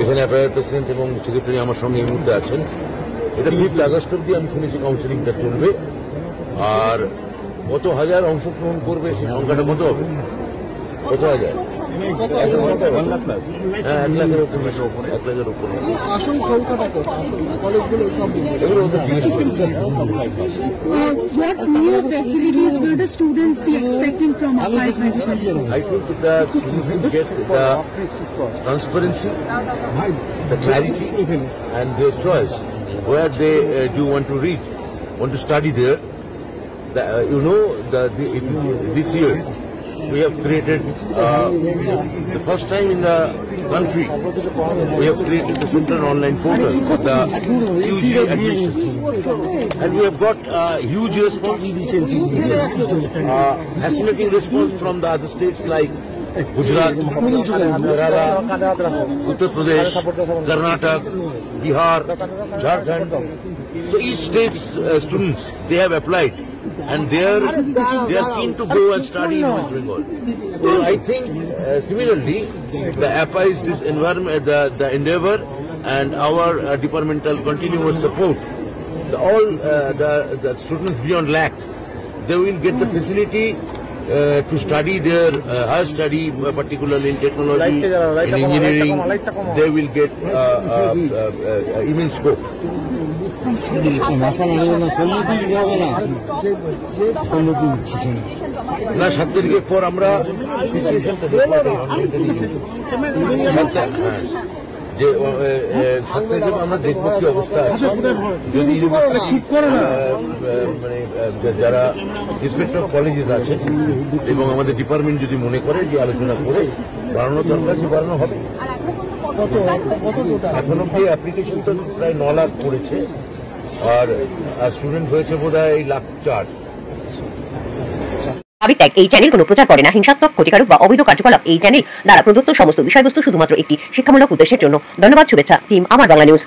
এখানে অ্যাপায়ার প্রেসিডেন্ট এবং সেক্রেটারি আমার সঙ্গে এই মুহূর্তে আছেন। এটা 5 আগস্ট অব্দি আমি শুনেছি কাউন্সিলিংটা চলবে। আর কত হাজার অংশগ্রহণ করবে সেই সংখ্যাটা কত হবে? কত হাজার? 1 লাখ প্লাস। হ্যাঁ, 1 লাখের উপরে। 1 লাখের উপরে। আসল সংখ্যাটা কত? কলেজগুলো সব এগুলো ওদের জিজ্ঞেস করতে। What new facilities will the students be expecting from appointment? I think the students will get the transparency, the clarity, and their choice where they do want to read, want to study there. This year we have created the first time in the country. We have created the central online portal for the UG admissions, and we have got huge response, fascinating response from the other states like Gujarat, Kerala, Uttar Pradesh, Karnataka, Bihar, Jharkhand. So each state's students, they have applied, and they are keen to go and study in West Bengal. So I think similarly, the APA is this environment, the endeavor, and our departmental continuous support. The students beyond lakh, they will get the facility to study their higher study, particularly in technology, in engineering. They will get immense scope. না 7 তারিখের পর আমরা সিচুয়েশনটা দেখব যে 7 তারিখে আমরা দেখবো কি অবস্থা আছে। যদি মানে যারা ইন্সপেক্টর কলেজেস আছে এবং আমাদের ডিপার্টমেন্ট যদি মনে করে যে আলোচনা করে বাড়ানো দরকার, সে বাড়ানো হবে। এখন অব্দি অ্যাপ্লিকেশন তো প্রায় 9 লাখ পড়েছে, আর স্টুডেন্ট হয়েছে বোধহয় 1,04,000। এই চ্যানেল কোনো প্রচার করে না, হিংসাত্মক, ক্ষতিকারক বা অবৈধ কার্যকলাপ এই চ্যানেল দ্বারা প্রদত্ত সমস্ত বিষয়বস্তু শুধুমাত্র একটি শিক্ষামূলক উদ্দেশ্যের জন্য। ধন্যবাদ। শুভেচ্ছা টিম আমার বাংলা নিউজ।